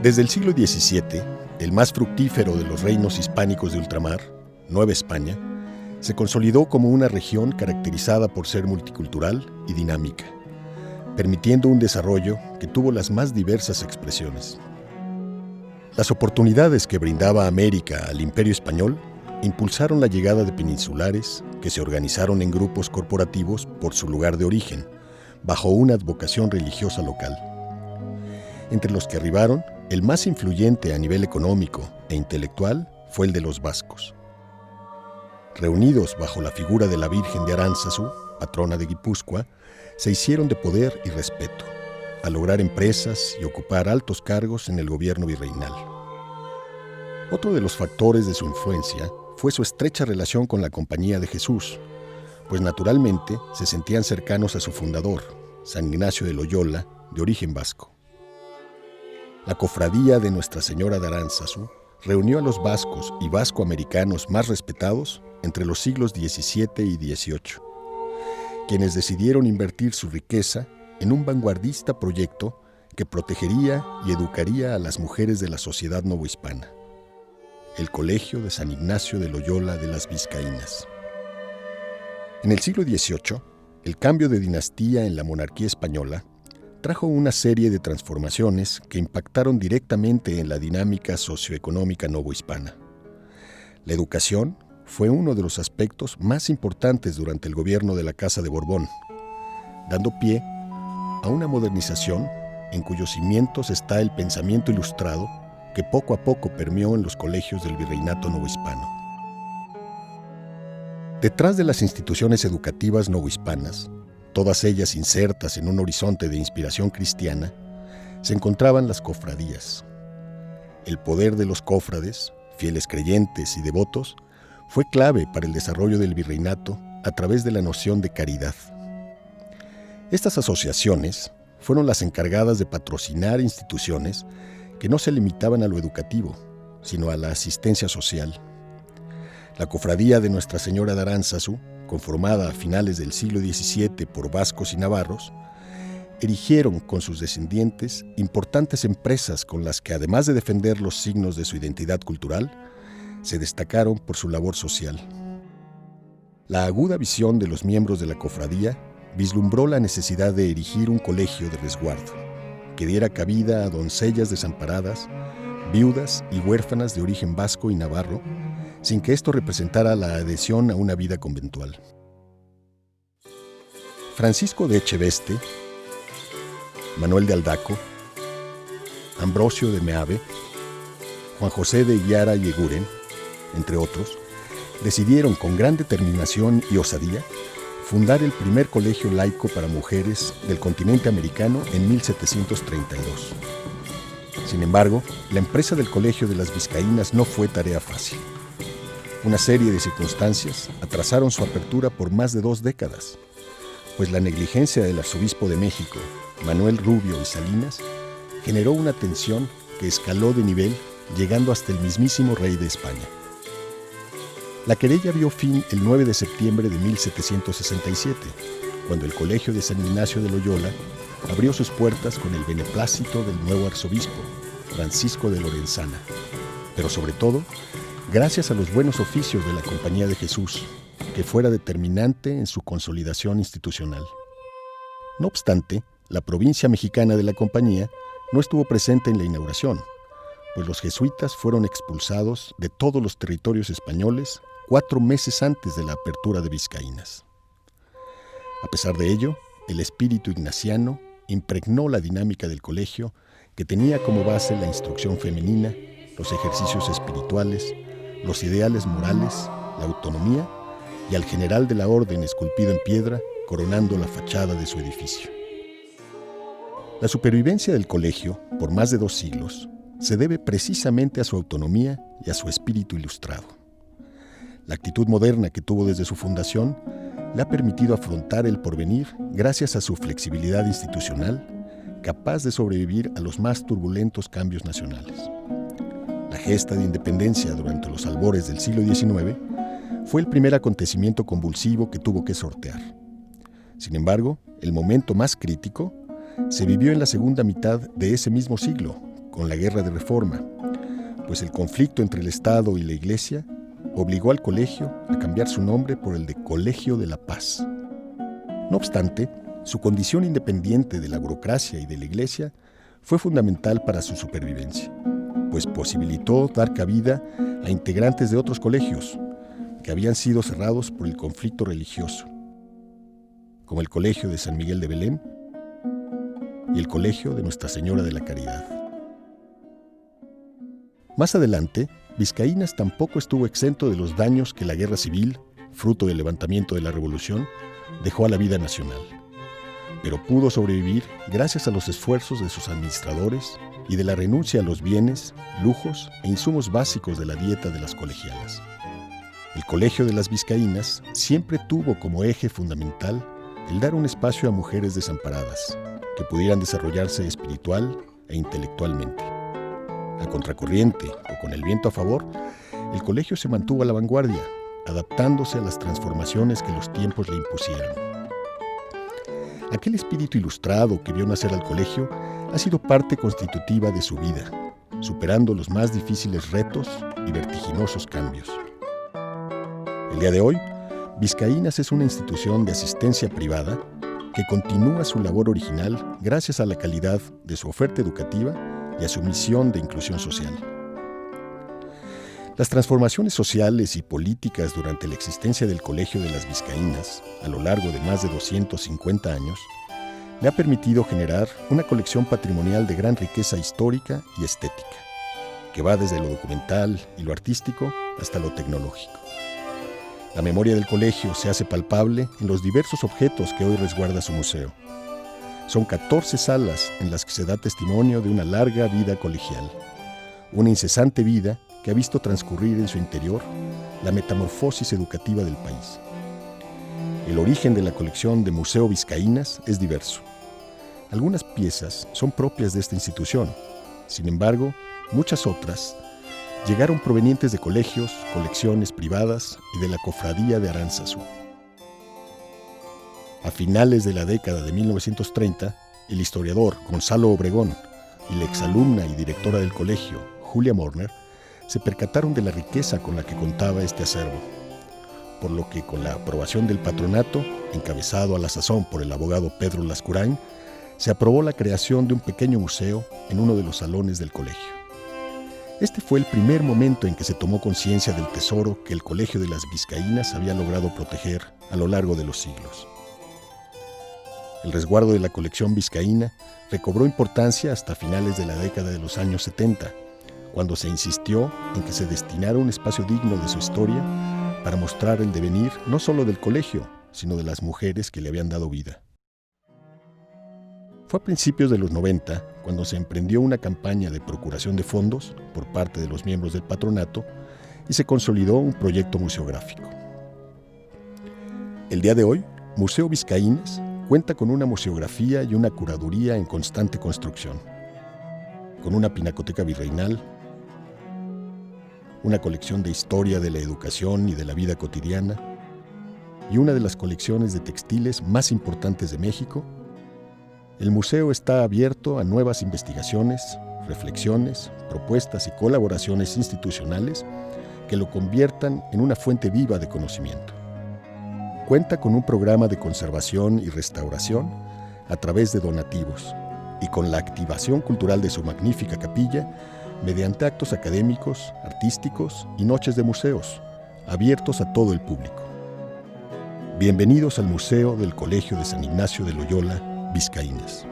Desde el siglo XVII, el más fructífero de los reinos hispánicos de ultramar, Nueva España, se consolidó como una región caracterizada por ser multicultural y dinámica, permitiendo un desarrollo que tuvo las más diversas expresiones. Las oportunidades que brindaba América al Imperio Español impulsaron la llegada de peninsulares que se organizaron en grupos corporativos por su lugar de origen, bajo una advocación religiosa local. Entre los que arribaron, el más influyente a nivel económico e intelectual fue el de los vascos. Reunidos bajo la figura de la Virgen de Aránzazu, patrona de Guipúzcoa, se hicieron de poder y respeto, a lograr empresas y ocupar altos cargos en el gobierno virreinal. Otro de los factores de su influencia fue su estrecha relación con la Compañía de Jesús, pues naturalmente se sentían cercanos a su fundador, San Ignacio de Loyola, de origen vasco. La cofradía de Nuestra Señora de Aránzazu reunió a los vascos y vascoamericanos más respetados entre los siglos XVII y XVIII, quienes decidieron invertir su riqueza en un vanguardista proyecto que protegería y educaría a las mujeres de la sociedad novohispana, el Colegio de San Ignacio de Loyola de las Vizcaínas. En el siglo XVIII, el cambio de dinastía en la monarquía española trajo una serie de transformaciones que impactaron directamente en la dinámica socioeconómica novohispana. La educación fue uno de los aspectos más importantes durante el gobierno de la Casa de Borbón, dando pie a una modernización en cuyos cimientos está el pensamiento ilustrado que poco a poco permeó en los colegios del virreinato novohispano. Detrás de las instituciones educativas novohispanas, todas ellas insertas en un horizonte de inspiración cristiana, se encontraban las cofradías. El poder de los cofrades, fieles creyentes y devotos, fue clave para el desarrollo del virreinato a través de la noción de caridad. Estas asociaciones fueron las encargadas de patrocinar instituciones que no se limitaban a lo educativo, sino a la asistencia social. La cofradía de Nuestra Señora de Aránzazu, conformada a finales del siglo XVII por vascos y navarros, erigieron con sus descendientes importantes empresas con las que, además de defender los signos de su identidad cultural, se destacaron por su labor social. La aguda visión de los miembros de la cofradía vislumbró la necesidad de erigir un colegio de resguardo, que diera cabida a doncellas desamparadas, viudas y huérfanas de origen vasco y navarro, sin que esto representara la adhesión a una vida conventual. Francisco de Echeveste, Manuel de Aldaco, Ambrosio de Meave, Juan José de Guiara y Eguren, entre otros, decidieron con gran determinación y osadía fundar el primer colegio laico para mujeres del continente americano en 1732. Sin embargo, la empresa del Colegio de las Vizcaínas no fue tarea fácil. Una serie de circunstancias atrasaron su apertura por más de 2 décadas, pues la negligencia del arzobispo de México, Manuel Rubio y Salinas, generó una tensión que escaló de nivel, llegando hasta el mismísimo rey de España. La querella vio fin el 9 de septiembre de 1767, cuando el Colegio de San Ignacio de Loyola abrió sus puertas con el beneplácito del nuevo arzobispo, Francisco de Lorenzana, pero sobre todo, gracias a los buenos oficios de la Compañía de Jesús, que fuera determinante en su consolidación institucional. No obstante, la provincia mexicana de la Compañía no estuvo presente en la inauguración, pues los jesuitas fueron expulsados de todos los territorios españoles 4 meses antes de la apertura de Vizcaínas. A pesar de ello, el espíritu ignaciano impregnó la dinámica del colegio, que tenía como base la instrucción femenina, los ejercicios espirituales, los ideales morales, la autonomía y al general de la orden esculpido en piedra, coronando la fachada de su edificio. La supervivencia del colegio, por más de 2 siglos, se debe precisamente a su autonomía y a su espíritu ilustrado. La actitud moderna que tuvo desde su fundación le ha permitido afrontar el porvenir gracias a su flexibilidad institucional, capaz de sobrevivir a los más turbulentos cambios nacionales. La gesta de independencia durante los albores del siglo XIX fue el primer acontecimiento convulsivo que tuvo que sortear. Sin embargo, el momento más crítico se vivió en la segunda mitad de ese mismo siglo, con la Guerra de Reforma, pues el conflicto entre el Estado y la Iglesia obligó al colegio a cambiar su nombre por el de Colegio de la Paz. No obstante, su condición independiente de la burocracia y de la Iglesia fue fundamental para su supervivencia, pues posibilitó dar cabida a integrantes de otros colegios que habían sido cerrados por el conflicto religioso, como el Colegio de San Miguel de Belén y el Colegio de Nuestra Señora de la Caridad. Más adelante, Vizcaínas tampoco estuvo exento de los daños que la guerra civil, fruto del levantamiento de la Revolución, dejó a la vida nacional, pero pudo sobrevivir gracias a los esfuerzos de sus administradores y de la renuncia a los bienes, lujos e insumos básicos de la dieta de las colegialas. El Colegio de las Vizcaínas siempre tuvo como eje fundamental el dar un espacio a mujeres desamparadas que pudieran desarrollarse espiritual e intelectualmente. A contracorriente o con el viento a favor, el colegio se mantuvo a la vanguardia, adaptándose a las transformaciones que los tiempos le impusieran. Aquel espíritu ilustrado que vio nacer al colegio ha sido parte constitutiva de su vida, superando los más difíciles retos y vertiginosos cambios. El día de hoy, Vizcaínas es una institución de asistencia privada que continúa su labor original gracias a la calidad de su oferta educativa y a su misión de inclusión social. Las transformaciones sociales y políticas durante la existencia del Colegio de las Vizcaínas, a lo largo de más de 250 años, le ha permitido generar una colección patrimonial de gran riqueza histórica y estética, que va desde lo documental y lo artístico hasta lo tecnológico. La memoria del colegio se hace palpable en los diversos objetos que hoy resguarda su museo. Son 14 salas en las que se da testimonio de una larga vida colegial, una incesante vida que ha visto transcurrir en su interior la metamorfosis educativa del país. El origen de la colección de Museo Vizcaínas es diverso. Algunas piezas son propias de esta institución, sin embargo, muchas otras llegaron provenientes de colegios, colecciones privadas y de la Cofradía de Aránzazu. A finales de la década de 1930, el historiador Gonzalo Obregón y la exalumna y directora del colegio, Julia Morner, se percataron de la riqueza con la que contaba este acervo, por lo que con la aprobación del patronato, encabezado a la sazón por el abogado Pedro Lascurain, se aprobó la creación de un pequeño museo en uno de los salones del colegio. Este fue el primer momento en que se tomó conciencia del tesoro que el Colegio de las Vizcaínas había logrado proteger a lo largo de los siglos. El resguardo de la colección vizcaína recobró importancia hasta finales de la década de los años 70, cuando se insistió en que se destinara un espacio digno de su historia para mostrar el devenir no solo del colegio, sino de las mujeres que le habían dado vida. Fue a principios de los 90 cuando se emprendió una campaña de procuración de fondos por parte de los miembros del patronato y se consolidó un proyecto museográfico. El día de hoy, Museo Vizcaínas cuenta con una museografía y una curaduría en constante construcción, con una pinacoteca virreinal, una colección de historia de la educación y de la vida cotidiana y una de las colecciones de textiles más importantes de México. El museo está abierto a nuevas investigaciones, reflexiones, propuestas y colaboraciones institucionales que lo conviertan en una fuente viva de conocimiento. Cuenta con un programa de conservación y restauración a través de donativos y con la activación cultural de su magnífica capilla mediante actos académicos, artísticos y noches de museos, abiertos a todo el público. Bienvenidos al Museo del Colegio de San Ignacio de Loyola, Vizcaínas.